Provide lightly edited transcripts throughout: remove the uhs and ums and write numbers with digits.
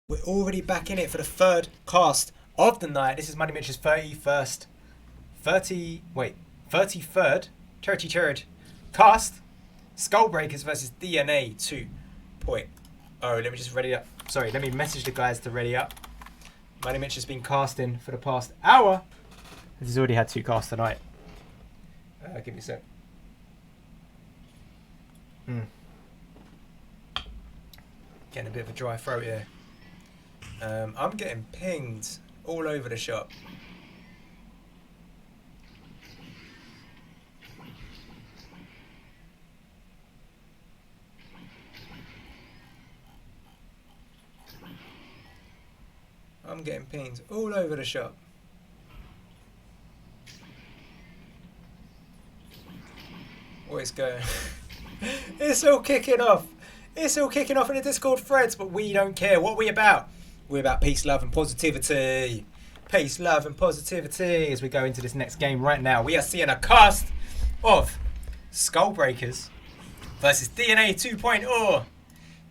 We're already back in it for the third cast of the night. This is Moneymitch's 33rd cast. Skullbreakers versus DNA 2.0. Let me just ready up. Sorry, let me message the guys to ready up. Moneymitch has been casting for the past hour. He's already had 2 casts tonight. Give me a sec. Getting a bit of a dry throat here. I'm getting pinged all over the shop. I'm getting pinged all over the shop. Oh, it's going. It's all kicking off. It's all kicking off in the Discord threads, but we don't care. What are we about? We're about peace, love, and positivity. Peace, love, and positivity as we go into this next game right now. We are seeing a cast of Skullbreakers versus DNA 2.0.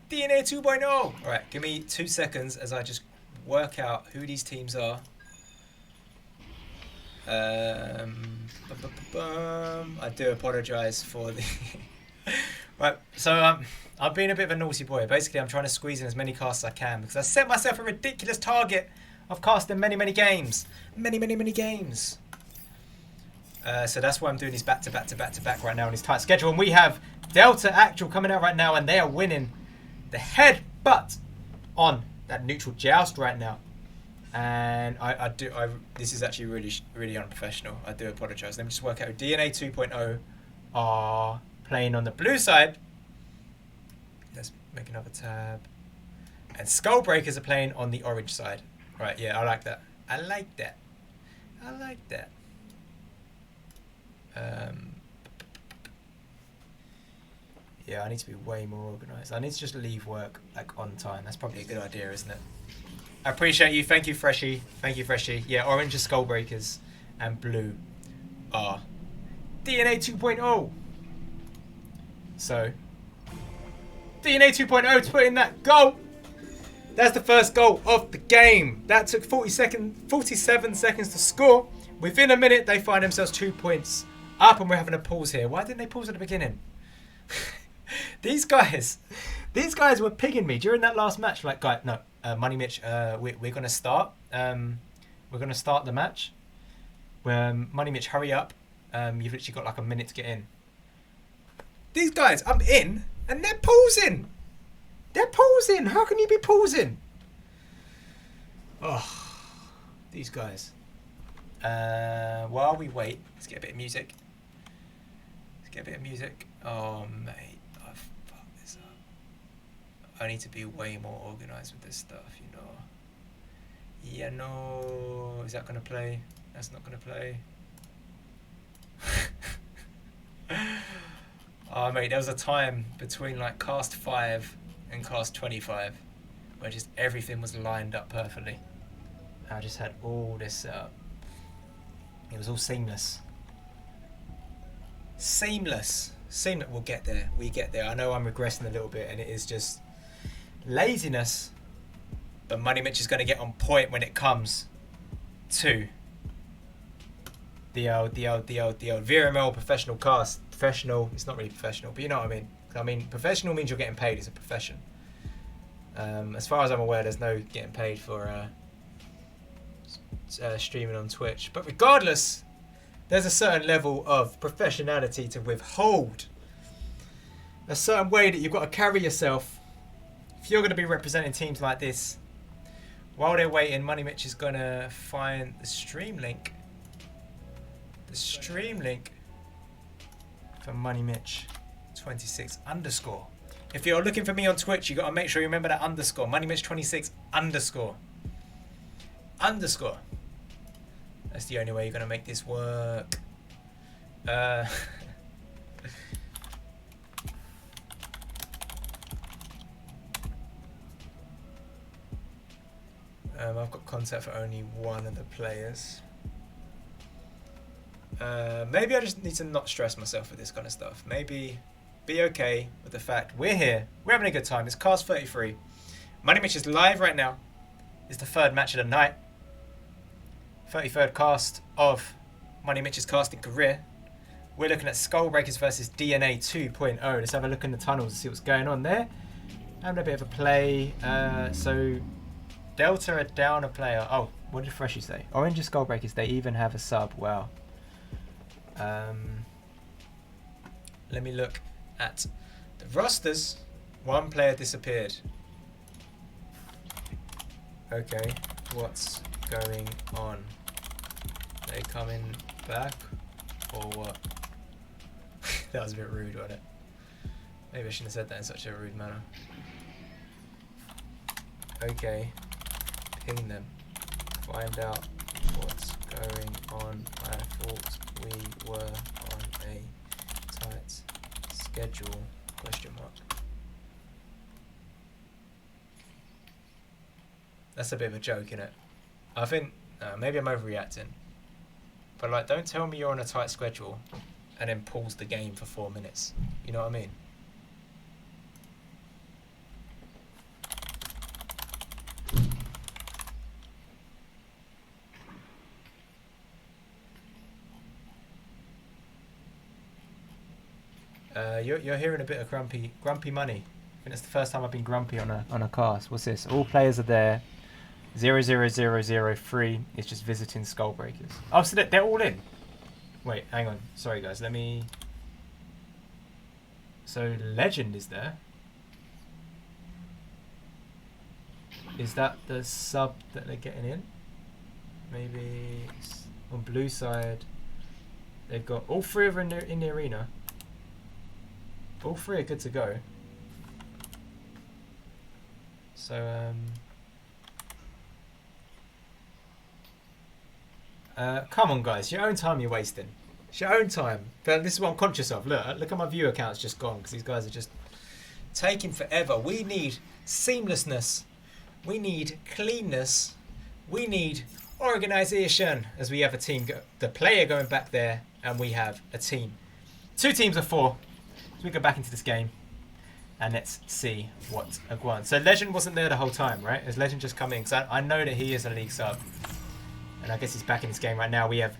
DNA 2.0. All right, give me 2 seconds as I just work out who these teams are. I do apologise for the... Right, so I've been a bit of a naughty boy. Basically, I'm trying to squeeze in as many casts as I can because I set myself a ridiculous target of casting many games. Many games. So that's why I'm doing these back to back right now on this tight schedule. And we have Delta Actual coming out right now, and they are winning the headbutt on that neutral joust right now. And this is actually really unprofessional. I do apologise. Let me just work out. DNA 2.0 are playing on the blue side. Let's make another tab. And Skullbreakers are playing on the orange side. Right, yeah, I like that. I like that. Yeah, I need to be way more organised. I need to just leave work like on time. That's probably a good idea, isn't it? I appreciate you. Thank you, Freshie. Yeah, orange is Skullbreakers and blue are DNA 2.0. So, DNA 2.0 to put in that goal. That's the first goal of the game. That took 47 seconds to score. Within a minute, they find themselves 2 points up, and we're having a pause here. Why didn't they pause at the beginning? These guys were pigging me during that last match. Like, guys, no, Moneymitch, we're gonna start. We're gonna start the match. Moneymitch, hurry up. You've literally got like a minute to get in. These guys, I'm in, and they're pausing. How can you be pausing? Oh, these guys. While we wait, let's get a bit of music. Oh, mate, I've fucked this up. I need to be way more organised with this stuff, you know. Yeah, no. Is that going to play? That's not going to play. Oh, mate, there was a time between like cast 5 and cast 25 where just everything was lined up perfectly. I just had all this set up. It was all seamless. We'll get there. We get there. I know I'm regressing a little bit, and it is just laziness. But Moneymitch is going to get on point when it comes to the old VRML professional cast. Professional, it's not really professional, but you know what I mean. Professional means you're getting paid. It's a profession. As far as I'm aware, there's no getting paid for streaming on Twitch. But regardless, there's a certain level of professionality to withhold. A certain way that you've got to carry yourself if you're going to be representing teams like this. While they're waiting, Moneymitch is going to find the stream link. For Moneymitch26 _. If you're looking for me on Twitch, you got to make sure you remember that underscore. Moneymitch26 _. That's the only way you're going to make this work. I've got contact for only one of the players. Maybe I just need to not stress myself with this kind of stuff. Maybe be okay with the fact we're here. We're having a good time. It's cast 33. Moneymitch is live right now. It's the third match of the night. 33rd cast of Moneymitch's casting career. We're looking at Skullbreakers versus DNA 2.0. Let's have a look in the tunnels and see what's going on there. Having a bit of a play. So Delta are down a player. Oh, what did Freshy say? Orange and Skullbreakers, they even have a sub. Wow. Let me look at the rosters. One player disappeared. Okay, what's going on? They coming back or what? That was a bit rude, wasn't it? Maybe I shouldn't have said that in such a rude manner. Okay, ping them. Find out what's going on. I thought we were on a tight schedule, question mark. That's a bit of a joke, innit? I think, maybe I'm overreacting. But like, don't tell me you're on a tight schedule and then pause the game for 4 minutes. You know what I mean? You're hearing a bit of grumpy money. I think that's the first time I've been grumpy on a cast. What's this? All players are there. 00003 is just visiting Skullbreakers. Oh, so they're all in. Wait, hang on. Sorry guys, let me. So Legend is there. Is that the sub that they're getting in? Maybe on blue side. They've got all three of them in the arena. All three are good to go. So, come on, guys. Your own time you're wasting. It's your own time. But this is what I'm conscious of. Look at my view account's just gone because these guys are just taking forever. We need seamlessness. We need cleanness. We need organisation. As we have a team, the player going back there, and we have a team. 2 teams of 4. So we go back into this game. And let's see what's going on. So Legend wasn't there the whole time, right? Has Legend just come in? Because I know that he is a league sub. And I guess he's back in this game right now. We have...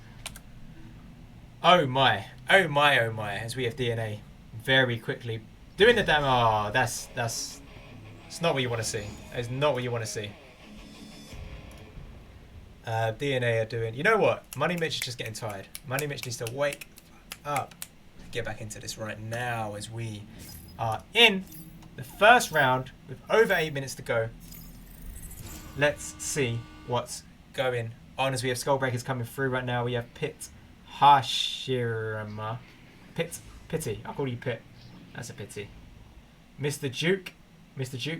Oh my. Oh my, oh my. As we have DNA very quickly doing the damage. Oh, that's... It's not what you want to see. It's not what you want to see. DNA are doing... You know what? Moneymitch is just getting tired. Moneymitch needs to wake up. Get back into this right now as we... are in the first round with over 8 minutes to go. Let's see what's going on as we have Skullbreakers coming through right now. We have Pit Hashirama. Pity. I'll call you Pit. That's a pity. Mr. Duke,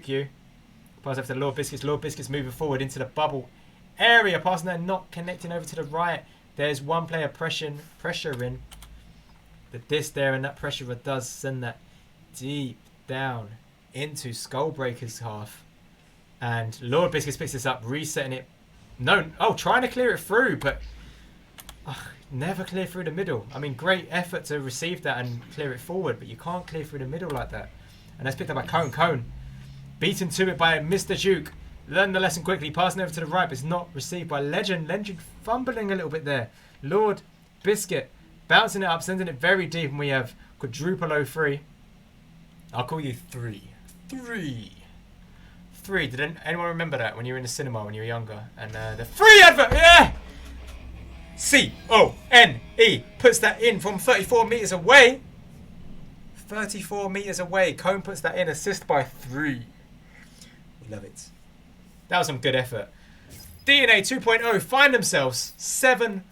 you. Pass over to Lord Biscuits. Lord Biscuits moving forward into the bubble area. Passing there, not connecting over to the right. There's one player pressuring the disc there, and that pressure does send that deep down into Skullbreaker's half. And Lord Biscuits picks this up, resetting it. No, trying to clear it through, but never clear through the middle. I mean, great effort to receive that and clear it forward, but you can't clear through the middle like that. And that's picked up by Cone. Cone beaten to it by Mr. Duke. Learn the lesson quickly, passing over to the right, but it's not received by Legend. Legend fumbling a little bit there. Lord Biscuit bouncing it up, sending it very deep, and we have quadruple 03. I'll call you 3. 3. Did anyone remember that when you were in the cinema when you were younger? And the 3 advert, yeah! C-O-N-E puts that in from 34 meters away. 34 meters away. Cone puts that in, assist by 3. We love it. That was some good effort. DNA 2.0 find themselves 7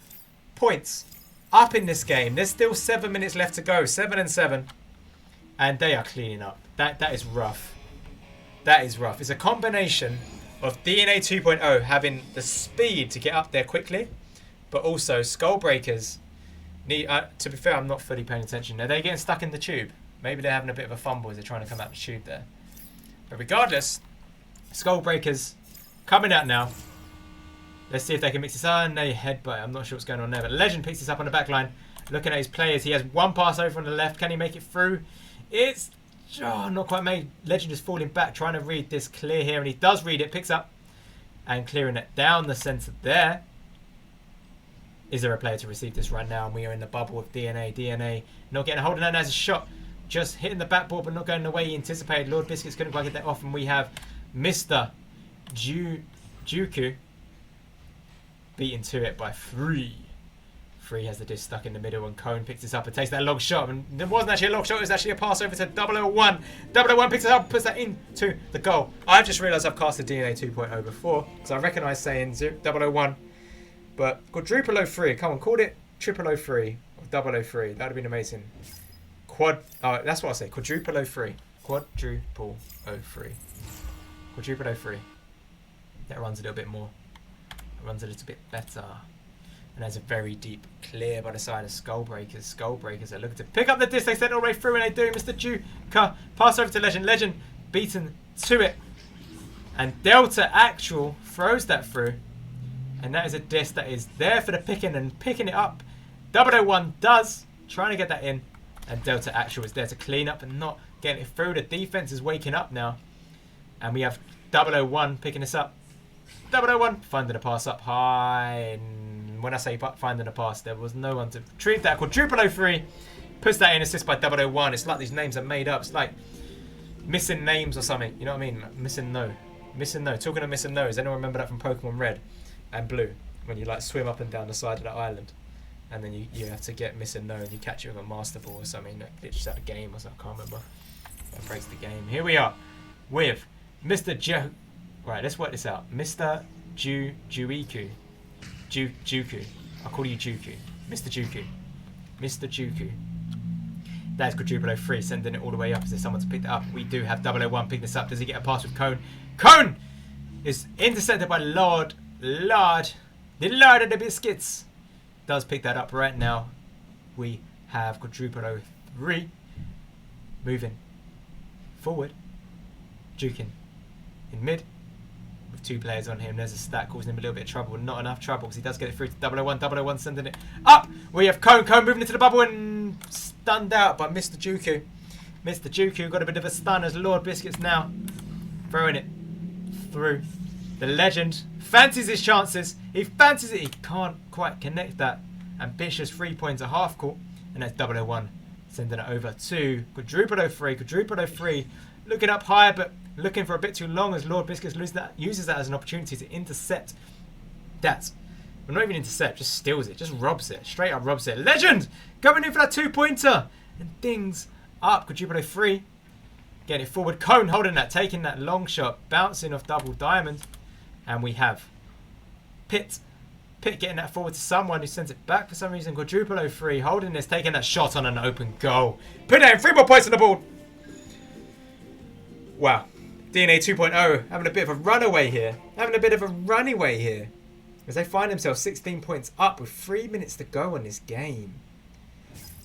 points up in this game. There's still 7 minutes left to go. 7 and 7. And they are cleaning up. That is rough. That is rough. It's a combination of DNA 2.0 having the speed to get up there quickly, but also Skullbreakers need... to be fair, I'm not fully paying attention. Are they getting stuck in the tube? Maybe they're having a bit of a fumble as they're trying to come out the tube there. But regardless, Skullbreakers coming out now. Let's see if they can mix this on. They headbutt. I'm not sure what's going on there, but Legend picks this up on the back line. Looking at his players, he has one pass over on the left. Can he make it through? It's Oh, not quite made. Legend is falling back, trying to read this clear here, and he does read it. Picks up and clearing it down the centre there. Is there a player to receive this right now? And we are in the bubble of DNA. DNA not getting a hold of that as a shot. Just hitting the backboard, but not going the way he anticipated. Lord Biscuits couldn't quite get that off, and we have Mr. Juku beaten to it by 3. 3 has the disc stuck in the middle, and Cone picks this up and takes that long shot. And it wasn't actually a long shot, it was actually a pass over to 001. 001 picks it up and puts that into the goal. I've just realised I've casted DNA 2.0 before, because I recognise saying 001. But quadruple 03, come on, called it triple 03 or 003. That would have been amazing. That's what I say, quadruple 03. Quadruple 03. Quadruple 03. That runs a little bit more. It runs a little bit better. And there's a very deep clear by the side of Skullbreakers. Skullbreakers are looking to pick up the disc. They send it all the way through, and they do. Mr. Juka pass over to Legend. Legend beaten to it. And Delta Actual throws that through. And that is a disc that is there for the picking and picking it up. 001 does. Trying to get that in. And Delta Actual is there to clean up and not getting it through. The defense is waking up now. And we have 001 picking this up. 001 finding a pass up high. And when I say finding a pass, there was no one to retrieve that. Quadruple 03 puts that in, assist by 001. It's like these names are made up. It's like missing names or something. You know what I mean? Missing no. Missing no. Talking of missing no, does anyone remember that from Pokemon Red and Blue? When you like swim up and down the side of the island. And then you have to get missing no and you catch it with a Master Ball or something that glitches out the game or something. I can't remember. That breaks the game. Here we are with Mr. Joe. Right, let's work this out. Mr. Juiku. Juku. I'll call you Juku. Mr. Juku. Mr. Juku. That's quadruple 03, sending it all the way up. Is there someone to pick that up? We do have 001 pick this up. Does he get a pass with Cone? Cone is intercepted by Lord the Lord of the Biscuits. Does pick that up right now. We have quadruple 03 moving forward. Juking in mid. With 2 players on him, there's a stat causing him a little bit of trouble. Not enough trouble because he does get it through to 001. 001 sending it up. We have Cone. Cone moving into the bubble and stunned out by Mr. Juku. Mr. Juku got a bit of a stun as Lord Biscuits now throwing it through. The Legend fancies his chances. He fancies it. He can't quite connect that. Ambitious 3 points a half court. And that's 001 sending it over to quadruple 03. Quadruple 03 looking up higher, but looking for a bit too long as Lord Biscuits uses that as an opportunity to intercept that. Well, not even intercept, just steals it, just robs it, straight up robs it. Legend going in for that 2-pointer and things up. Quadruple 03 getting it forward. Cone holding that, taking that long shot, bouncing off double diamond, and we have Pitt getting that forward to someone who sends it back for some reason. Quadruple 03 holding this, taking that shot on an open goal. Put that in, 3 more points on the board. Wow. DNA 2.0 having a bit of a runaway here. As they find themselves 16 points up with 3 minutes to go on this game.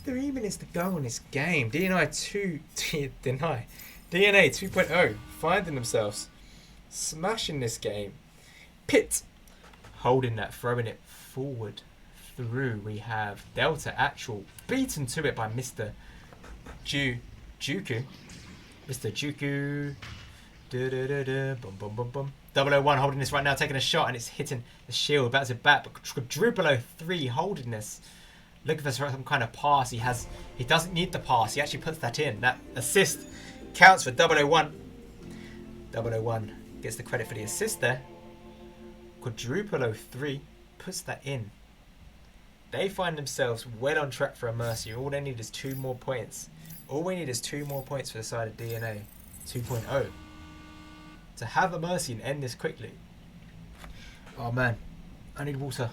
3 minutes to go on this game. DNA 2.0 finding themselves smashing this game. Pitt holding that, throwing it forward through. We have Delta Actual beaten to it by Mr. Juku. Mr. Juku. Boom, boom, boom, boom. 001 holding this right now, taking a shot, and it's hitting the shield. Bats it back, but quadruple 03 holding this. Looking for some kind of pass. He doesn't need the pass. He actually puts that in. That assist counts for 001. 001 gets the credit for the assist there. Quadruple 03 puts that in. They find themselves well on track for a mercy. All they need is 2 more points. All we need is 2 more points for the side of DNA 2.0 to have a mercy and end this quickly. Oh man, I need water.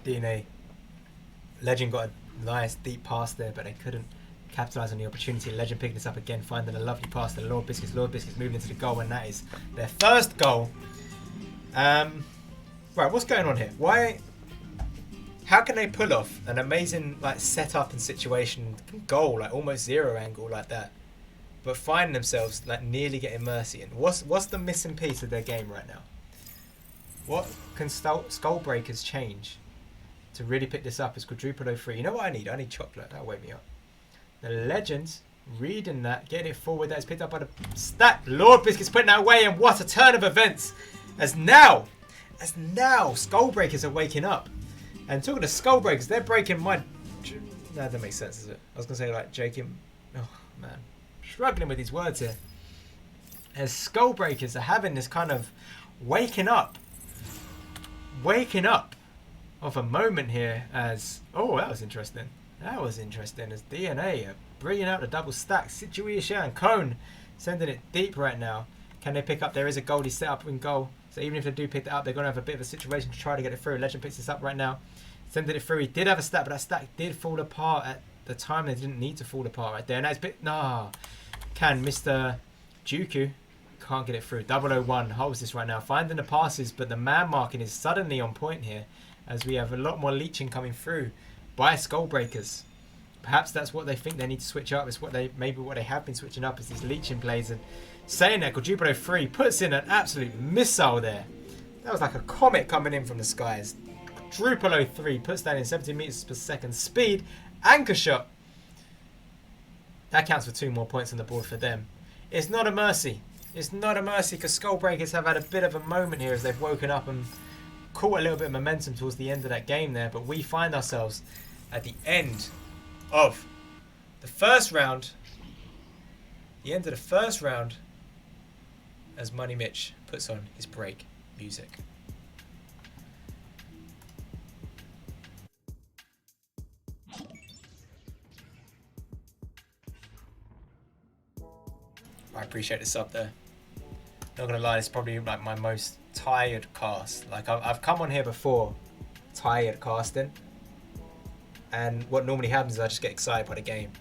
DNA Legend got a nice deep pass there, but they couldn't capitalise on the opportunity. Legend picking this up again, finding a lovely pass to Lord Biscuits. Lord Biscuits moving into the goal, and that is their first goal. Right, what's going on here? How can they pull off an amazing setup and situation goal, almost 0 angle like that, but find themselves nearly getting mercy in? What's the missing piece of their game right now? What can Skullbreakers change to really pick this up. It's quadruple 03. You know what I need? I need chocolate. That'll wake me up. The Legends reading that, getting it forward. That's picked up by the stack. Lord Biscuits putting that away, and what a turn of events. As now, Skullbreakers are waking up. And talking to Skullbreakers, they're breaking my... No, that makes sense, does it? I was going to say, like, Jacob... Oh, man. Struggling with these words here. As Skullbreakers are having this kind of waking up of a moment here as... Oh, that was interesting. That was interesting as DNA are bringing out the double stack. Situation and Cone sending it deep right now. Can they pick up? There is a goldie set up in goal. So even if they do pick that up, they're going to have a bit of a situation to try to get it through. Legend picks this up right now. Sending it through. He did have a stack, but that stack did fall apart at the time. They didn't need to fall apart right there. And that's a bit... Nah. Can Mr. Juku can't get it through. 001 holds this right now. Finding the passes, but the man marking is suddenly on point here as we have a lot more leeching coming through by Skullbreakers. Perhaps that's what they think they need to switch up. It's what they have been switching up is these leeching plays. And saying that, quadruple 03 puts in an absolute missile there. That was like a comet coming in from the skies. Quadruple 03 puts that in 70 meters per second speed. Anchor shot. That counts for 2 more points on the board for them. It's not a mercy. It's not a mercy because Skullbreakers have had a bit of a moment here as they've woken up and caught a little bit of momentum towards the end of that game there. But we find ourselves at the end of the first round. The end of the first round as Money Mitch puts on his break music. I appreciate the sub there. Not gonna lie, it's probably like my most tired cast. Like I've come on here before, tired casting, and what normally happens is I just get excited by the game.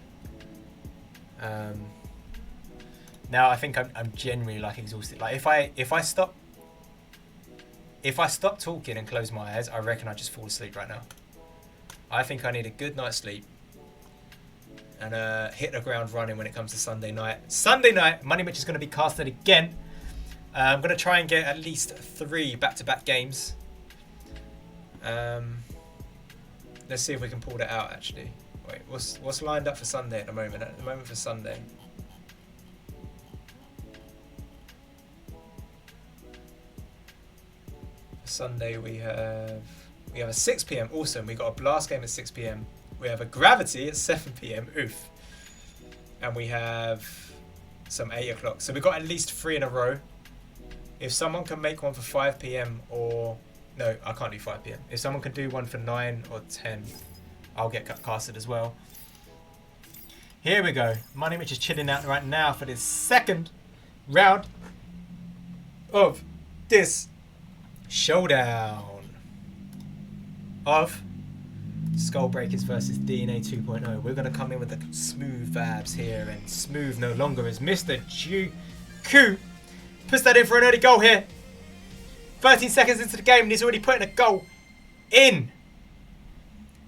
Now I think I'm genuinely like exhausted. Like if I stop talking and close my eyes, I reckon I just fall asleep right now. I think I need a good night's sleep and hit the ground running when it comes to Sunday night. Sunday night, Money Mitch is going to be casted again. I'm going to try and get at least 3 back-to-back games. Let's see if we can pull that out, actually. Wait, what's lined up for Sunday at the moment? At the moment for Sunday. Sunday we have a 6 p.m. Awesome. We got a blast game at 6 p.m. We have a gravity at 7 p.m. Oof. And we have some 8 o'clock. So we've got at least 3 in a row. If someone can make one for 5 p.m. or... No, I can't do 5 p.m. If someone can do one for 9 or 10, I'll get casted as well. Here we go. Money Mitch is chilling out right now for this second round of this showdown of Skullbreakers versus DNA 2.0. We're going to come in with the smooth vibes here, and smooth no longer is Mr. Juku. Puts that in for an early goal here. 13 seconds into the game and he's already putting a goal in.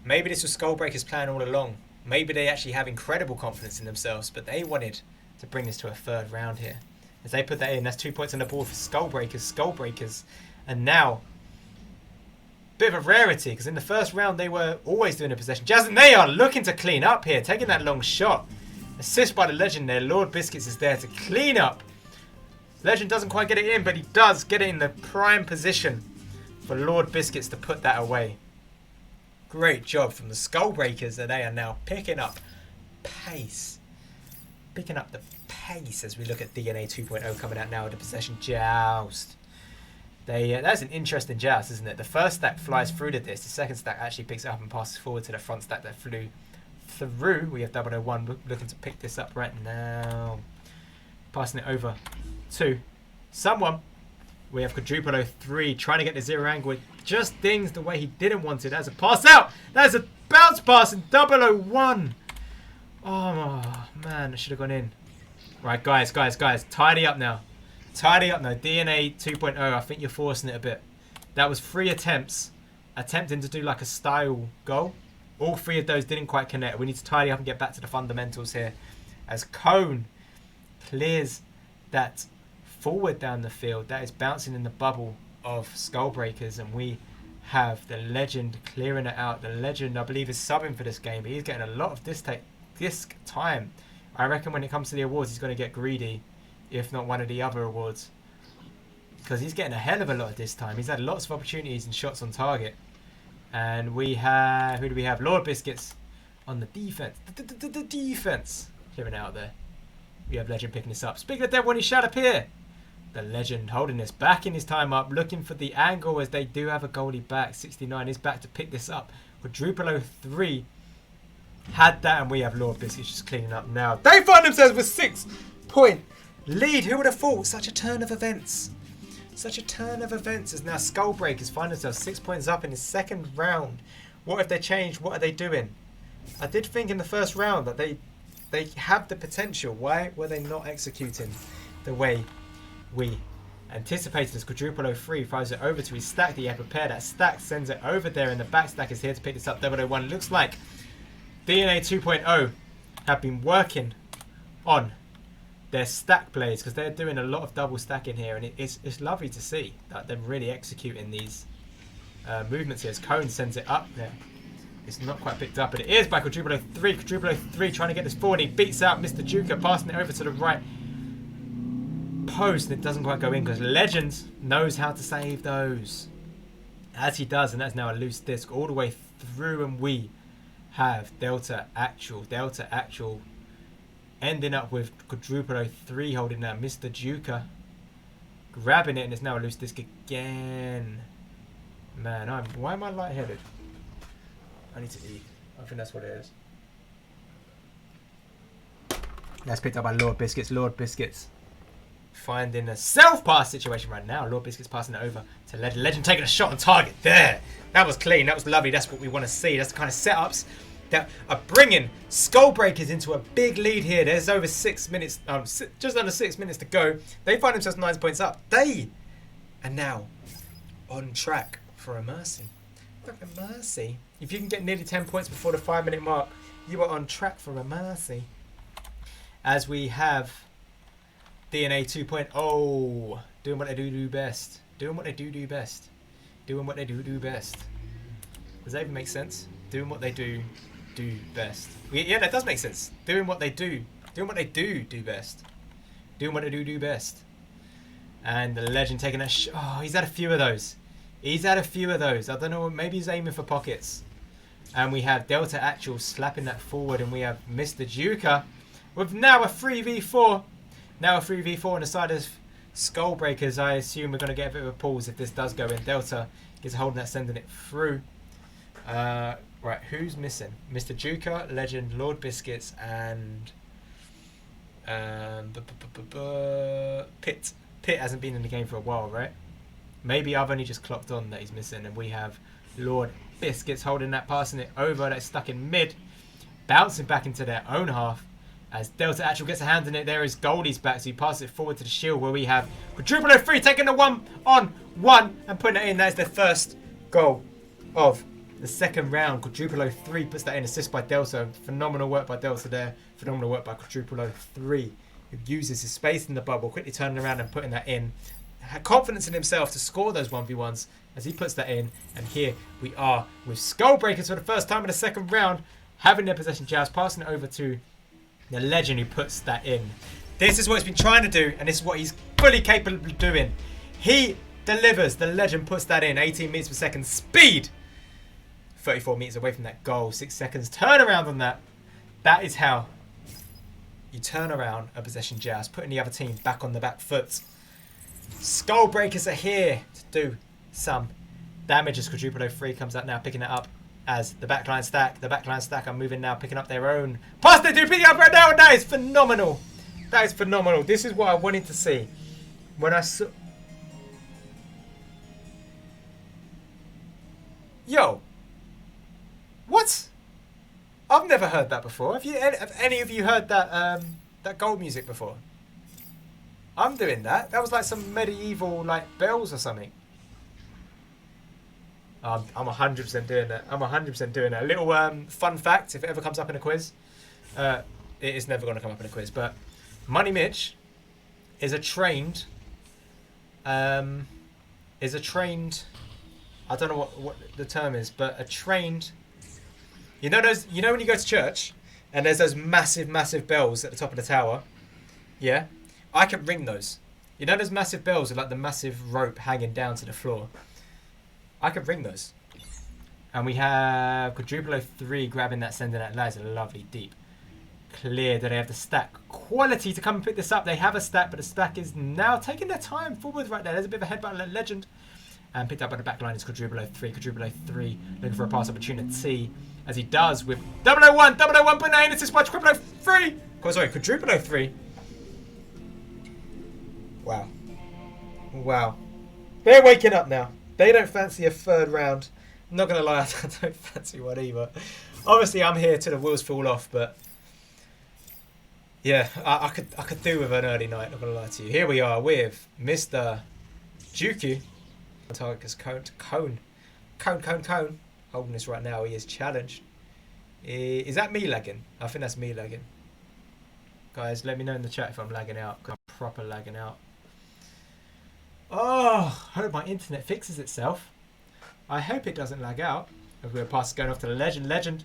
Maybe this was Skullbreakers' plan all along. Maybe they actually have incredible confidence in themselves, but they wanted to bring this to a 3rd round here. As they put that in, that's 2 points on the board for Skullbreakers. And now, bit of a rarity, because in the first round they were always doing a possession. Jazz, and they are looking to clean up here, taking that long shot. Assist by the Legend there. Lord Biscuits is there to clean up. Legend doesn't quite get it in, but he does get it in the prime position for Lord Biscuits to put that away. Great job from the Skullbreakers, and they are now picking up pace. Picking up the pace as we look at DNA 2.0 coming out now with the possession joust. That's an interesting joust, isn't it? The first stack flies through to this. The second stack actually picks it up and passes forward to the front stack that flew through. We have 001 looking to pick this up right now. Passing it over to someone. We have quadruple 03 trying to get the 0 angle. It just dings the way he didn't want it. That's a pass out. That's a bounce pass in 001. Oh, man. It should have gone in. Right, guys. Tidy up now. DNA 2.0, I think you're forcing it a bit. That was 3 attempts. Attempting to do like a style goal. All 3 of those didn't quite connect. We need to tidy up and get back to the fundamentals here. As Cone clears that forward down the field. That is bouncing in the bubble of Skullbreakers, and we have the Legend clearing it out. The Legend, I believe, is subbing for this game, but he's getting a lot of disc time. I reckon when it comes to the awards, he's going to get greedy, if not one of the other awards. Because he's getting a hell of a lot of disc time. He's had lots of opportunities and shots on target. And we have, who do we have? Lord Biscuits on the defense. The defense. Clearing out there. We have Legend picking this up. Speaking of devil, when he shall appear. The Legend holding this, backing his time up, looking for the angle as they do have a goalie back. 69 is back to pick this up. Quadruple 03 had that, and we have Lord Biscuits just cleaning up now. They find themselves with 6-point lead. Who would have thought? Such a turn of events. Such a turn of events as now Skullbreakers find themselves 6 points up in the second round. What if they changed? What are they doing? I did think in the first round that they have the potential. Why were they not executing the way we anticipated? As Quadruple 03 throws it over to his stack. He had prepared that stack, sends it over there, and the back stack is here to pick this up. 001. Looks like DNA 2.0 have been working on their stack plays because they're doing a lot of double stacking here, and it's lovely to see that they're really executing these movements here. As Cone sends it up there. It's not quite picked up, but it is by Quadruple 03. Quadruple 03 trying to get this forward. He beats out Mr. Juka, passing it over to the right post, and it doesn't quite go in because Legends knows how to save those. As he does, and that's now a loose disc all the way through, and we have Delta Actual ending up with Quadruple 03 holding that. Mr. Juka grabbing it, and it's now a loose disc again. Man, why am I lightheaded? I need to eat. I think that's what it is. That's picked up by Lord Biscuits. Lord Biscuits finding a self-pass situation right now. Lord Biscuits passing it over to Legend. Legend taking a shot on target there. That was clean. That was lovely. That's what we want to see. That's the kind of setups that are bringing Skullbreakers into a big lead here. There's over 6 minutes, just under 6 minutes to go. They find themselves 9 points up. They are now on track for a mercy. For a mercy. If you can get nearly 10 points before the 5-minute mark, you are on track for a mercy. As we have DNA 2.0 doing what they do best. Doing what they do best. Doing what they do best. Does that even make sense? Doing what they do best. Yeah, that does make sense. Doing what they do. Doing what they do best. Doing what they do best. And the Legend taking a oh, he's had a few of those. He's had a few of those. I don't know, maybe he's aiming for pockets. And we have Delta Actual slapping that forward, and we have Mr. Juka with now a 3v4. Now a 3v4 on the side of Skullbreakers. I assume we're going to get a bit of a pause if this does go in. Delta is holding that, sending it through. Right, who's missing? Mr. Juka, Legend, Lord Biscuits, and Pit. Pit hasn't been in the game for a while, right? Maybe I've only just clocked on that he's missing, and we have Lord Biscuits holding that, passing it over. That's stuck in mid, bouncing back into their own half. As Delta Actual gets a hand in it, there is Goldie's back, so he passes it forward to the shield where we have Quadruple 03 taking the 1-on-1 and putting it in. That is their first goal of the second round. Quadruple 03 puts that in, assist by Delta. Phenomenal work by Delta there. Phenomenal work by Quadruple 03, who uses his space in the bubble, quickly turning around and putting that in. Had confidence in himself to score those 1v1s as he puts that in. And here we are with Skullbreakers for the first time in the second round, having their possession jabs, passing it over to the Legend who puts that in. This is what he's been trying to do, and this is what he's fully capable of doing. He delivers. The Legend puts that in. 18 meters per second speed. 34 meters away from that goal. 6 seconds. Turn around on that. That is how you turn around a possession jazz, putting the other team back on the back foot. Skullbreakers are here to do some damage as Quadruple 03 comes out now, picking it up as the backline stack are moving now, picking up their own pass. They do pick it up right now, and that is phenomenal. That is phenomenal. This is what I wanted to see when I saw. Yo, what? I've never heard that before. Have any of you heard that that gold music before? I'm doing that. That was like some medieval like bells or something. I'm 100% doing that. I'm 100% doing that. A little fun fact, if it ever comes up in a quiz. It is never going to come up in a quiz, but Moneymitch is a trained... I I don't know what the term is, but a trained. You know those. You know when you go to church, and there's those massive bells at the top of the tower. Yeah, I can ring those. You know those massive bells with like the massive rope hanging down to the floor. I can ring those. And we have quadruple 03 grabbing that, sending that. That is a lovely deep. Clear. Do they have the stack quality to come and pick this up? They have a stack, but the stack is now taking their time forward right there. There's a bit of a headbutt legend. And picked up by the back line is quadruple 03. Quadruple 03 looking for a pass opportunity. As he does with 001. 001 putting that in. It's by quadruple 03. Oh, sorry, quadruple 03. Wow. Wow. They're waking up now. They don't fancy a third round. I'm not going to lie, I don't fancy one either. Obviously, I'm here till the wheels fall off, but yeah, I could do with an early night, not going to lie to you. Here we are with Mr. Juku. Target is Cone. Holding this right now, he is challenged. Is that me lagging? I think that's me lagging. Guys, let me know in the chat if I'm lagging out. I'm proper lagging out. Oh, I hope my internet fixes itself. I hope it doesn't lag out. We're pass going off to the legend. Legend.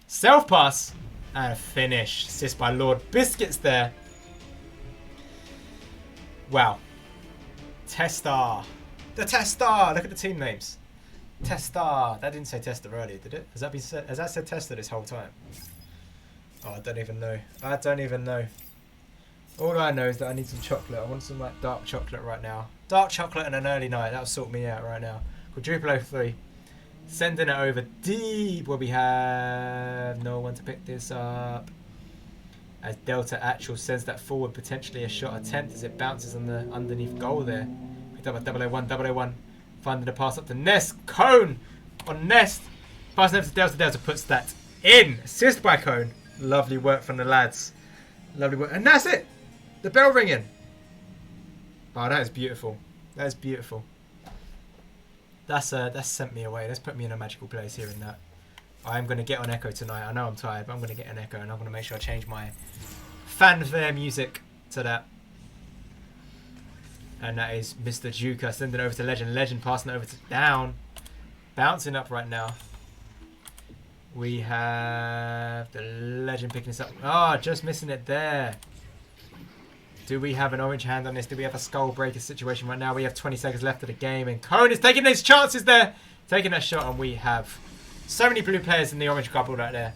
Self pass. And a finish. Assist by Lord Biscuits there. Wow. Testar. The Testar. Look at the team names. Testar. That didn't say Tester earlier, did it? Has that been said? Has that said Tester this whole time? Oh, I don't even know. I don't even know. All I know is that I need some chocolate. I want some like dark chocolate right now. Dark chocolate and an early night. That'll sort me out right now. Quadruple 03. Sending it over deep where we have no one to pick this up. As Delta Actual sends that forward, potentially a shot attempt as it bounces on the underneath goal there. Picked up by 001. 001. Finding the pass up to Nest. Cone on Nest. Passing over to Delta. Delta puts that in. Assist by Cone. Lovely work from the lads. Lovely work. And that's it. The bell ringing. Oh, that is beautiful. That is beautiful. That's sent me away. That's put me in a magical place here in that. I'm going to get on Echo tonight. I know I'm tired, but I'm going to get an Echo and I'm going to make sure I change my fanfare music to that. And that is Mr. Juka sending it over to Legend. Legend passing it over to Down. Bouncing up right now. We have the Legend picking this up. Oh, just missing it there. Do we have an orange hand on this? Do we have a skull breaker situation right now? We have 20 seconds left of the game. And Cone is taking his chances there. Taking that shot. And we have so many blue players in the orange couple right there.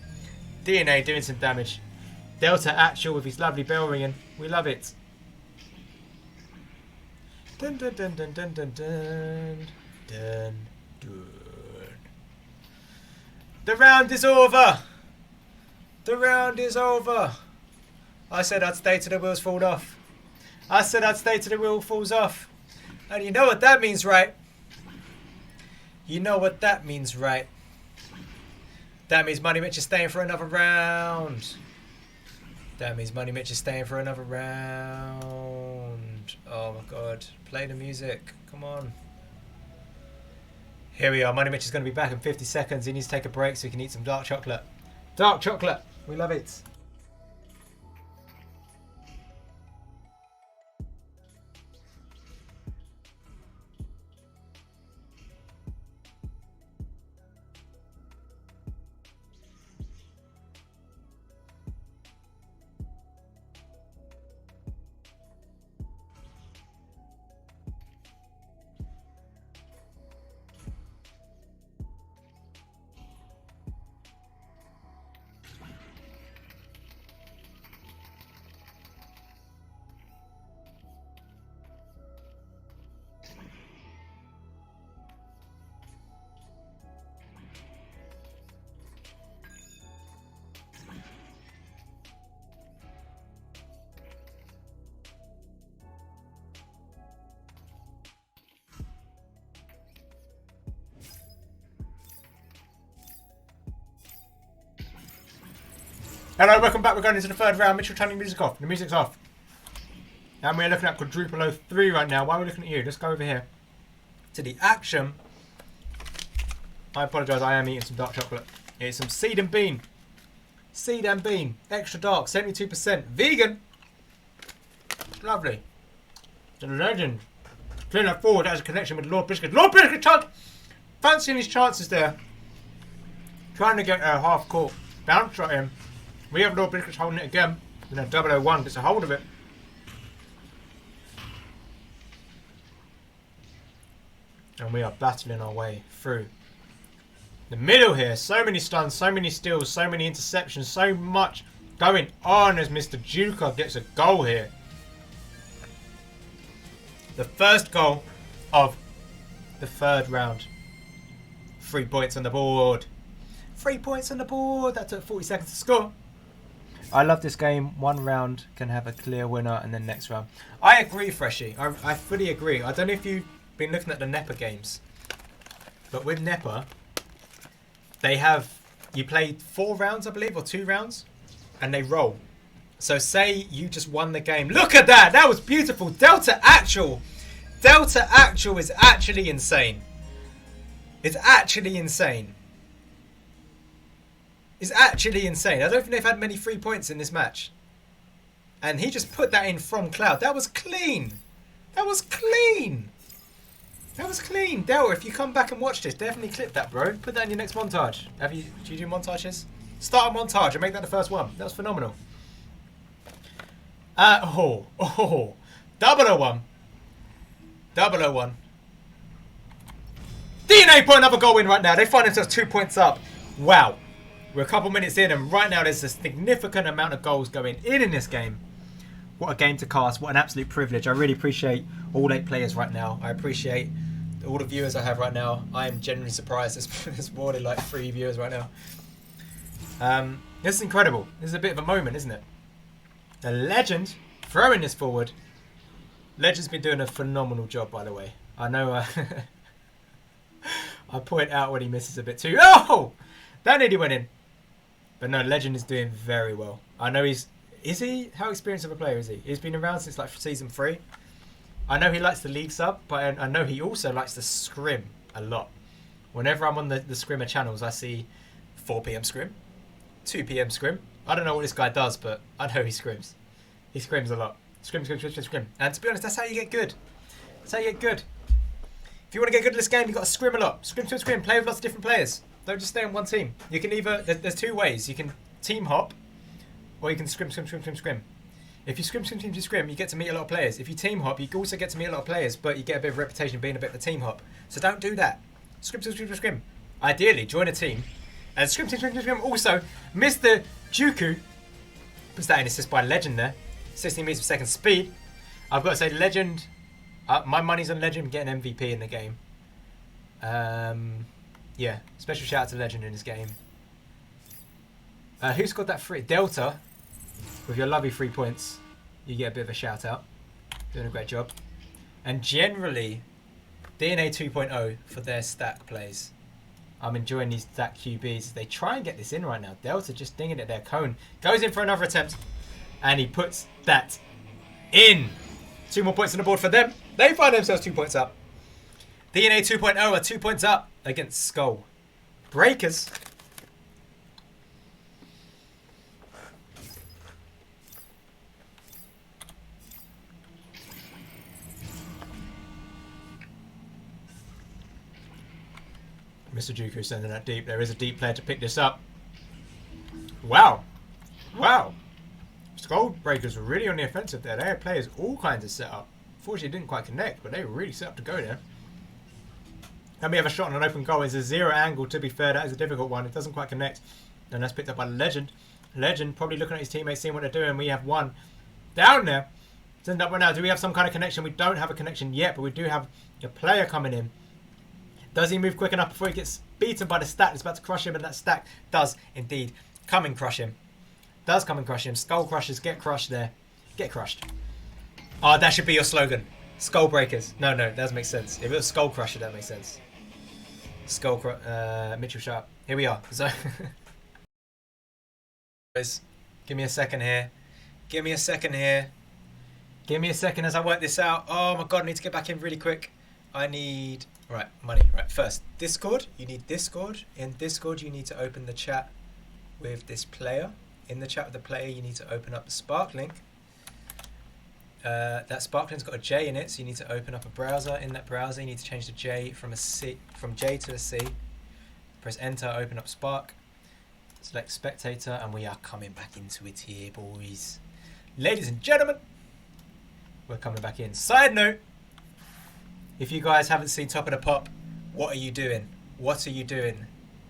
DNA doing some damage. Delta Actual with his lovely bell ringing. We love it. Dun dun dun dun dun dun dun. Dun dun. The round is over. The round is over. I said I'd stay till the wheels fall off. I said I'd stay till the wheel falls off. And you know what that means, right? You know what that means, right? That means Moneymitch is staying for another round. That means Moneymitch is staying for another round. Oh my god. Play the music. Come on. Here we are. Moneymitch is going to be back in 50 seconds. He needs to take a break so he can eat some dark chocolate. Dark chocolate. We love it. Hello, welcome back. We're going into the third round. Mitchell, turn the music off. The music's off. And we're looking at quadruple 03 right now. Why are we looking at you? Let's go over here to the action. I apologise, I am eating some dark chocolate. It's some seed and bean. Seed and bean. Extra dark, 72%. Vegan. Lovely. The legend. Clearing that forward has a connection with Lord Biscuit. Lord Biscuit, chug! fancying his chances there. Trying to get a half court bounce shot in. We have Lord Biscuits holding it again. And then 001 gets a hold of it. And we are battling our way through the middle here. So many stuns, so many steals, so many interceptions, so much going on as Mr. Juker gets a goal here. The first goal of the third round. 3 points on the board. 3 points on the board. That took 40 seconds to score. I love this game. One round can have a clear winner, and then next round. I agree, Freshie. I fully agree. I don't know if you've been looking at the NEPA games, but with NEPA, they have, you play 4 rounds, I believe, or 2 rounds, and they roll. So say you just won the game. Look at that. That was beautiful. Delta Actual. Delta Actual is actually insane. It's actually insane. It's actually insane. I don't think they've had many 3 points in this match. And he just put that in from Cloud. That was clean. That was clean. That was clean. Delta, if you come back and watch this, definitely clip that, bro. Put that in your next montage. Do you do montages? Start a montage and make that the first one. That was phenomenal. 001. 001. DNA put another goal in right now. They find themselves 2 points up. Wow. We're a couple minutes in, and right now there's a significant amount of goals going in this game. What a game to cast. What an absolute privilege. I really appreciate all 8 players right now. I appreciate all the viewers I have right now. I am genuinely surprised. There's more than like 3 viewers right now. This is incredible. This is a bit of a moment, isn't it? The Legend throwing this forward. Legend's been doing a phenomenal job, by the way. I know I point out when he misses a bit too. Oh! That nearly went in. But no, Legend is doing very well. I know is he? How experienced of a player is he? He's been around since like season 3. I know he likes the league sub, but I know he also likes the scrim a lot. Whenever I'm on the scrimmer channels, I see 4 PM scrim, 2 PM scrim. I don't know what this guy does, but I know he scrims. He scrims a lot. Scrim. And to be honest, that's how you get good. That's how you get good. If you want to get good at this game, you've got to scrim a lot. Scrim. Play with lots of different players. Don't just stay on one team. You can either, there's 2 ways. You can team hop, or you can scrim. If you scrim, you get to meet a lot of players. If you team hop, you also get to meet a lot of players, but you get a bit of a reputation of being a bit of a team hop. So don't do that. Scrim. Ideally, join a team. And scrim. Also, Mr. Juku puts that in assist by Legend there. 16 meters per second speed. I've got to say, Legend, my money's on Legend getting MVP in the game. Yeah, special shout out to Legend in this game. Who scored that 3? Delta, with your lovely 3 points. You get a bit of a shout out. Doing a great job. And generally, DNA 2.0 for their stack plays. I'm enjoying these stack QBs. They try and get this in right now. Delta just dinging it there. Cone goes in for another attempt. And he puts that in. 2 more points on the board for them. They find themselves 2 points up. DNA 2.0 are 2 points up against Skull Breakers. Mr. Juku sending that deep. There is a deep player to pick this up. Wow. Wow. Skull Breakers were really on the offensive there. They had players all kinds of set up. Fortunately, it didn't quite connect, but they were really set up to go there. And we have a shot on an open goal. It's a 0 angle, to be fair. That is a difficult one. It doesn't quite connect. And that's picked up by Legend. Legend probably looking at his teammates, seeing what they're doing. We have one down there. Send up right now. Do we have some kind of connection? We don't have a connection yet, but we do have a player coming in. Does he move quick enough before he gets beaten by the stack that's about to crush him? And that stack does indeed come and crush him. Does come and crush him. Skull Crushers get crushed there. Get crushed. Oh, that should be your slogan. Skull Breakers. No, that doesn't make sense. If it was Skull Crusher, that makes sense. Mitchell Sharp. Here we are. So, give me a second here. Give me a second as I work this out. Oh my god, I need to get back in really quick. I need... Right, money. Right, first, Discord. You need Discord. In Discord, you need to open the chat with this player. In the chat with the player, you need to open up the Spark link. That Sparkling's got a J in it, so you need to open up a browser. In that browser, you need to change the J from J to a C. Press enter, open up Spark, select spectator, and we are coming back into it here, boys. Ladies and gentlemen, we're coming back in. Side note, if you guys haven't seen Top of the Pop, what are you doing? What are you doing?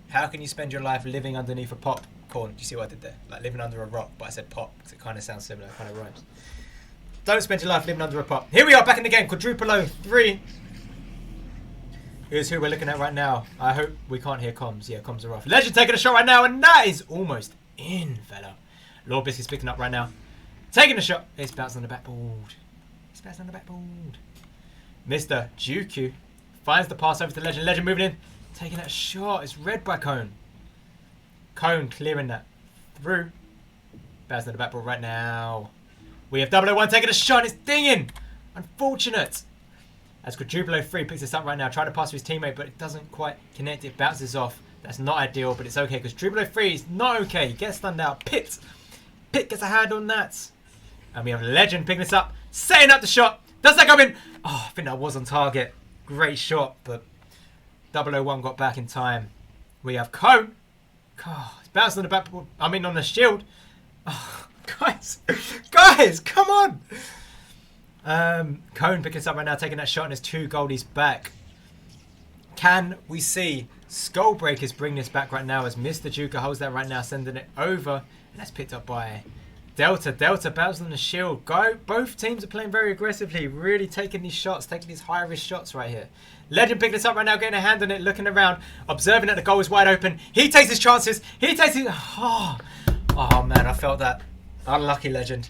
How can you spend your life living underneath a popcorn? Do you see what I did there? Like living under a rock, but I said pop because it kind of sounds similar, it kind of rhymes. Don't spend your life living under a pop. Here we are, back in the game. Quadruple O 3. Here's who we're looking at right now. I hope we can't hear comms. Yeah, comms are off. Legend taking a shot right now, and that is almost in, fella. Lord Biscuit's picking up right now. Taking a shot. It's bouncing on the backboard. It's bouncing on the backboard. Mr. Juku finds the pass over to Legend. Legend moving in. Taking that shot. It's read by Cone. Cone clearing that through. Bouncing on the backboard right now. We have 001 taking a shot. It's dinging. Unfortunate. As Quadruple 3 picks this up right now, trying to pass to his teammate, but it doesn't quite connect. It bounces off. That's not ideal, but it's okay because Quadruple 3 is not okay. He gets stunned out. Pit gets a hand on that. And we have Legend picking this up, setting up the shot. Does that come in? Oh, I think that was on target. Great shot, but 001 got back in time. We have Cone. Oh, it's bouncing on the backboard. I mean, on the shield. Oh, guys, come on. Cone picking this up right now, taking that shot, and there's 2 goldies back. Can we see Skullbreakers bring this back right now as Mr. Juka holds that right now, sending it over, and that's picked up by Delta. Delta bouncing on the shield. Both teams are playing very aggressively, really taking these shots, taking these high risk shots right here. Legend picking this up right now, getting a hand on it, looking around, observing that the goal is wide open. He takes his chances. He takes it. Oh man, I felt that. Unlucky Legend.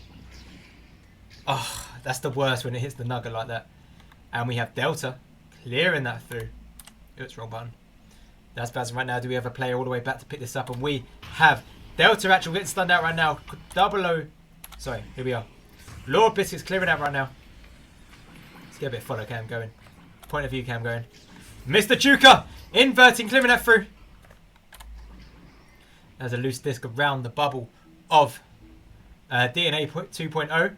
Oh, that's the worst when it hits the nugget like that. And we have Delta clearing that through. It's wrong button. That's bouncing right now. Do we have a player all the way back to pick this up? And we have Delta actually getting stunned out right now. Sorry, here we are. Lord Biscuit's clearing out right now. Let's get a bit of follow cam going. Point of view cam going. Mr. Juka inverting, clearing that through. There's a loose disc around the bubble of DNA 2.0.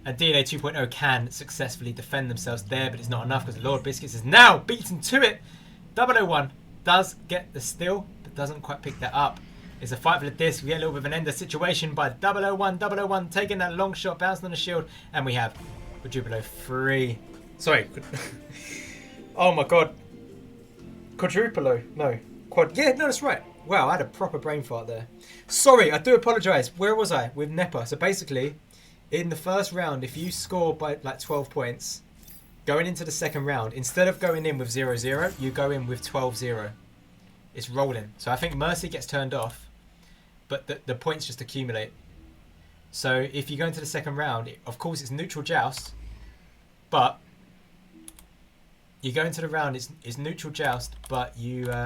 And DNA 2.0 can successfully defend themselves there, but it's not enough because Lord Biscuits is now beaten to it. 001 does get the steal, but doesn't quite pick that up. It's a fight for the disc. We get a little bit of an ender situation by 001. 001 taking that long shot, bouncing on the shield, and we have Quadruple 3. Sorry. Oh my god. Quadruple. No. Yeah, no, that's right. Wow, I had a proper brain fart there. Sorry, I do apologise. Where was I? With Nepa. So basically, in the first round, if you score by like 12 points, going into the second round, instead of going in with 0-0, you go in with 12-0. It's rolling. So I think Mercy gets turned off, but the points just accumulate. So if you go into the second round, of course it's neutral joust, but you go into the round, it's neutral joust, but you're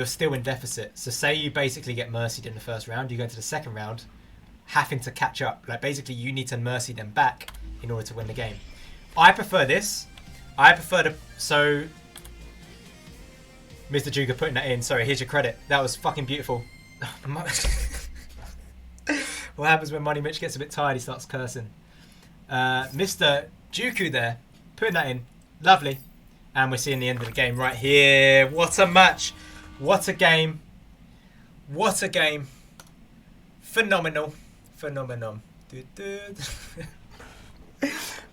still in deficit. So say you basically get mercied in the first round, you go into the second round, having to catch up. Like basically you need to mercy them back in order to win the game. I prefer this. I prefer so Mr. Juga putting that in. Sorry, here's your credit. That was fucking beautiful. What happens when Moneymitch gets a bit tired? He starts cursing. Mr. Juku there, putting that in. Lovely. And we're seeing the end of the game right here. What a match. What a game. What a game. Phenomenal. Phenomenon.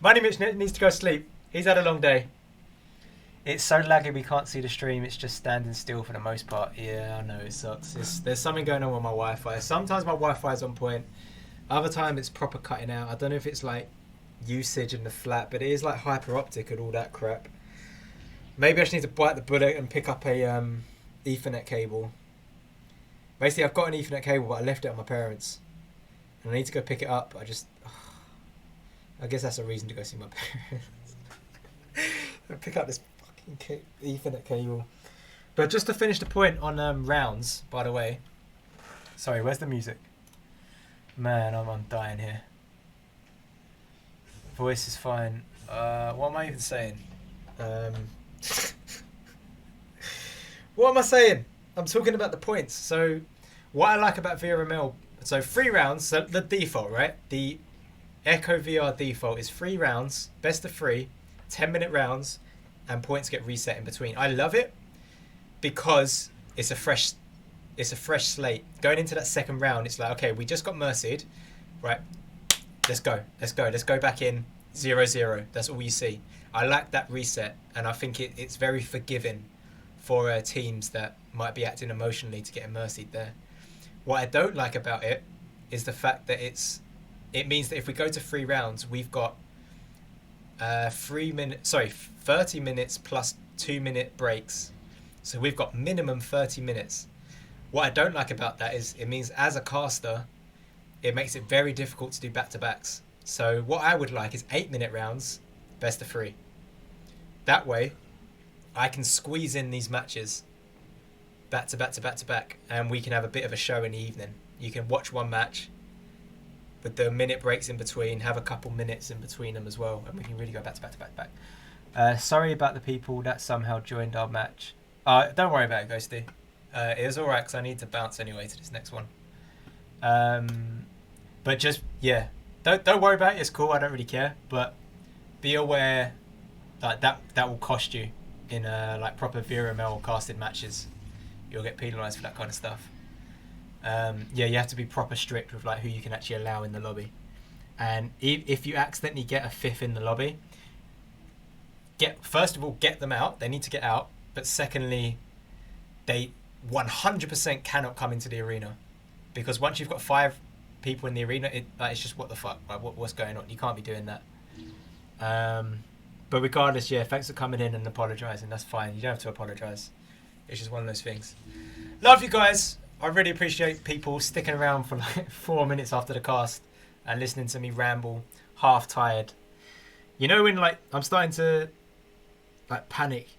Moneymitch needs to go sleep. He's had a long day. It's so laggy we can't see the stream. It's just standing still for the most part. Yeah, I know, it sucks. There's something going on with my Wi-Fi. Sometimes my Wi-Fi is on point. Other time it's proper cutting out. I don't know if it's like usage in the flat, but it is like hyper optic and all that crap. Maybe I just need to bite the bullet and pick up a Ethernet cable. Basically, I've got an Ethernet cable, but I left it at my parents. And I need to go pick it up. I guess that's a reason to go see my parents. Pick up this fucking Ethernet cable. But just to finish the point on rounds, by the way. Sorry, where's the music? Man, I'm dying here. Voice is fine. What am I even saying? What am I saying? I'm talking about the points. So, what I like about VRML So 3 rounds. So the default, right? The Echovr default is 3 rounds, best of 3, 10-minute rounds, and points get reset in between. I love it because it's a fresh slate. Going into that second round, it's like, okay, we just got mercied, right? Let's go back in 0-0. That's all you see. I like that reset, and I think it's very forgiving for teams that might be acting emotionally to get mercied there. What I don't like about it is the fact that it means that if we go to 3 rounds, we've got 30 minutes plus 2-minute breaks. So we've got minimum 30 minutes. What I don't like about that is it means as a caster, it makes it very difficult to do back-to-backs. So what I would like is 8-minute rounds, best of 3. That way, I can squeeze in these matches back to back to back to back, and we can have a bit of a show in the evening. You can watch one match with the minute breaks in between, have a couple minutes in between them as well, and we can really go back to back to back to back. Sorry about the people that somehow joined our match. Don't worry about it, Ghosty. It was alright because I need to bounce anyway to this next one. But just, yeah, don't worry about it. It's cool. I don't really care. But be aware that will cost you in like proper VRML casted matches. You'll get penalised for that kind of stuff. Yeah, you have to be proper strict with like who you can actually allow in the lobby. And if you accidentally get a 5th in the lobby, first of all, get them out. They need to get out. But secondly, they 100% cannot come into the arena, because once you've got 5 people in the arena, it's just what the fuck, like, what's going on? You can't be doing that. But regardless, yeah, thanks for coming in and apologising. That's fine. You don't have to apologise. It's just one of those things. Love you guys. I really appreciate people sticking around for like 4 minutes after the cast and listening to me ramble, half tired. You know when like I'm starting to like panic.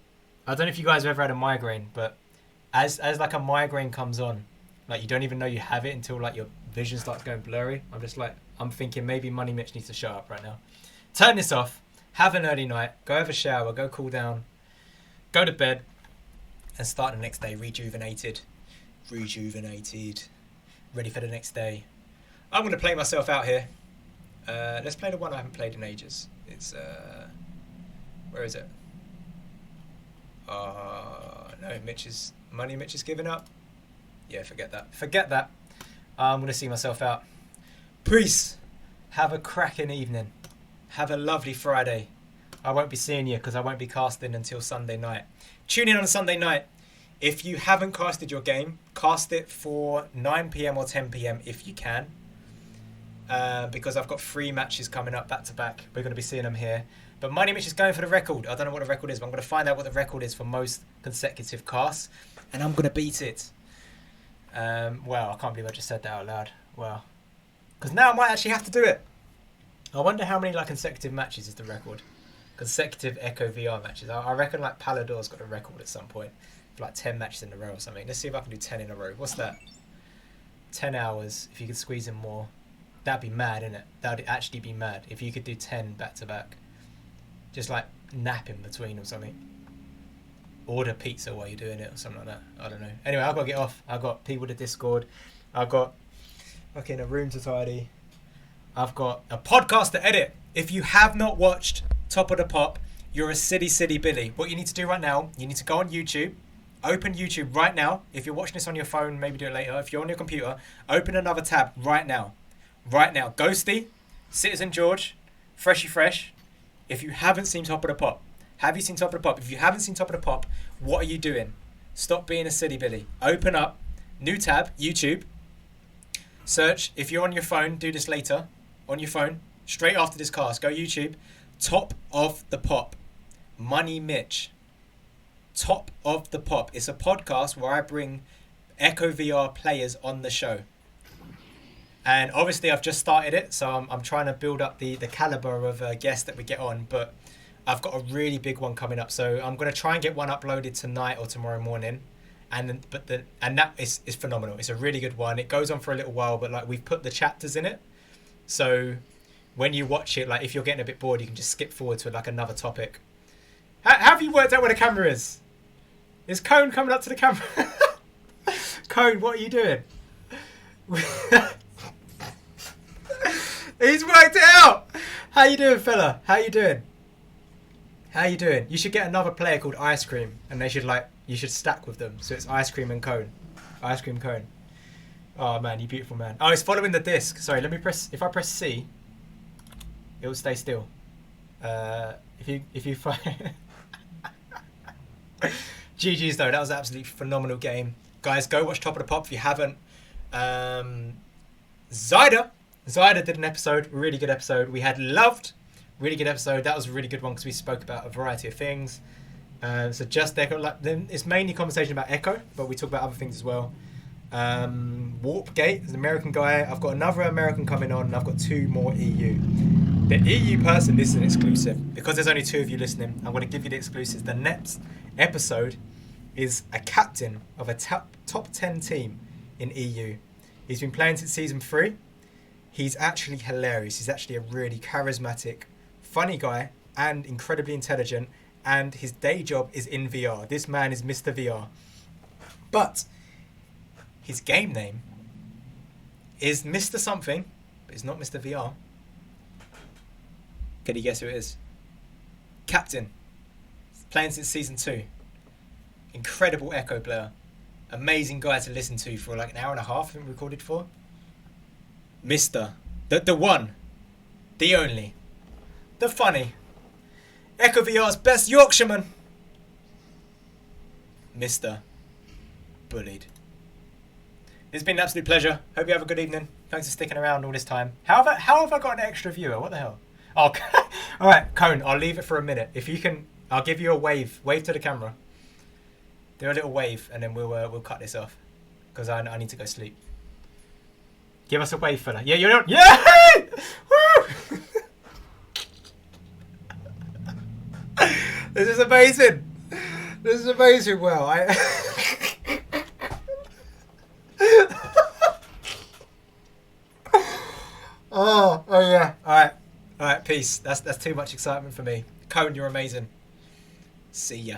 I don't know if you guys have ever had a migraine, but as like a migraine comes on, like you don't even know you have it until like your vision starts going blurry. I'm thinking maybe Moneymitch needs to shut up right now. Turn this off, have an early night, go have a shower, go cool down, go to bed, and start the next day rejuvenated, ready for the next day. I'm going to play myself out here. Let's play the one I haven't played in ages. It's, where is it? No, Moneymitch is giving up. Yeah, forget that. I'm going to see myself out. Peace. Have a cracking evening. Have a lovely Friday. I won't be seeing you because I won't be casting until Sunday night. Tune in on Sunday night. If you haven't casted your game, cast it for 9 PM or 10 PM if you can. Because I've got 3 matches coming up back to back. We're going to be seeing them here. But Moneymitch is going for the record. I don't know what the record is, but I'm going to find out what the record is for most consecutive casts. And I'm going to beat it. Wow, I can't believe I just said that out loud. Wow. Because now I might actually have to do it. I wonder how many like consecutive matches is the record. Consecutive Echovr matches. I reckon like Palador's got a record at some point. For like 10 matches in a row or something. Let's see if I can do 10 in a row. What's that? 10 hours. If you could squeeze in more. That'd be mad, innit? That'd actually be mad. If you could do 10 back to back. Just like nap in between or something. Order pizza while you're doing it or something like that. I don't know. Anyway, I've got to get off. I've got people to Discord. I've got fucking a room to tidy. I've got a podcast to edit. If you have not watched Top of the Pop, you're a silly Billy. What you need to do right now, you need to go on YouTube. Open YouTube right now. If you're watching this on your phone, maybe do it later. If you're on your computer, open another tab right now. Right now. Ghosty, Citizen George, Freshy Fresh. If you haven't seen Top of the Pop, have you seen Top of the Pop? If you haven't seen Top of the Pop, what are you doing? Stop being a silly Billy. Open up, new tab, YouTube. Search, if you're on your phone, do this later. On your phone, straight after this cast, go YouTube. Top of the Pop. Moneymitch. Top of the Pop. It's a podcast where I bring Echovr players on the show. And obviously I've just started it, so I'm trying to build up the caliber of guests that we get on, but I've got a really big one coming up. So I'm going to try and get one uploaded tonight or tomorrow morning. And that is phenomenal. It's a really good one. It goes on for a little while, but like we've put the chapters in it. So when you watch it, like if you're getting a bit bored, you can just skip forward to like another topic. Have you worked out where the camera is? Is Cone coming up to the camera? Cone, what are you doing? He's worked it out. How you doing, fella? How you doing? How you doing? You should get another player called Ice Cream, and they should you should stack with them. So it's Ice Cream and Cone. Ice Cream Cone. Oh man, you beautiful man. Oh, it's following the disc. Sorry, let me press. If I press C, it will stay still. If you find. GG's though, that was an absolutely phenomenal game. Guys, go watch Top of the Pop if you haven't. Zaida did an episode, really good episode. We had Loved, really good episode. That was a really good one because we spoke about a variety of things. So just Echo, it's mainly conversation about Echo, but we talk about other things as well. Warpgate is an American guy. I've got another American coming on, and I've got 2 more EU. The EU person, this is an exclusive. Because there's only 2 of you listening, I'm going to give you the exclusives. The next episode is a captain of a top 10 team in EU. He's been playing since season 3. He's actually hilarious. He's actually a really charismatic, funny guy and incredibly intelligent. And his day job is in VR. This man is Mr. VR. But his game name is Mr. Something, but it's not Mr. VR. Can you guess who it is? Captain. He's playing since season 2. Incredible Echo player. Amazing guy to listen to for like an hour and a half, I think we recorded for. Mr. The one. The only. The funny. Echo VR's best Yorkshireman. Mr. Bullied. It's been an absolute pleasure. Hope you have a good evening. Thanks for sticking around all this time. How have I got an extra viewer? What the hell? Oh, alright, Cone, I'll leave it for a minute. If you can, I'll give you a wave. Wave to the camera. Do a little wave, and then we'll cut this off. Because I need to go sleep. Give us a wave, fella. Yeah, you're on. Yeah! Woo! This is amazing. This is amazing. Well, oh yeah. All right. Peace. That's too much excitement for me. Cone, you're amazing. See ya.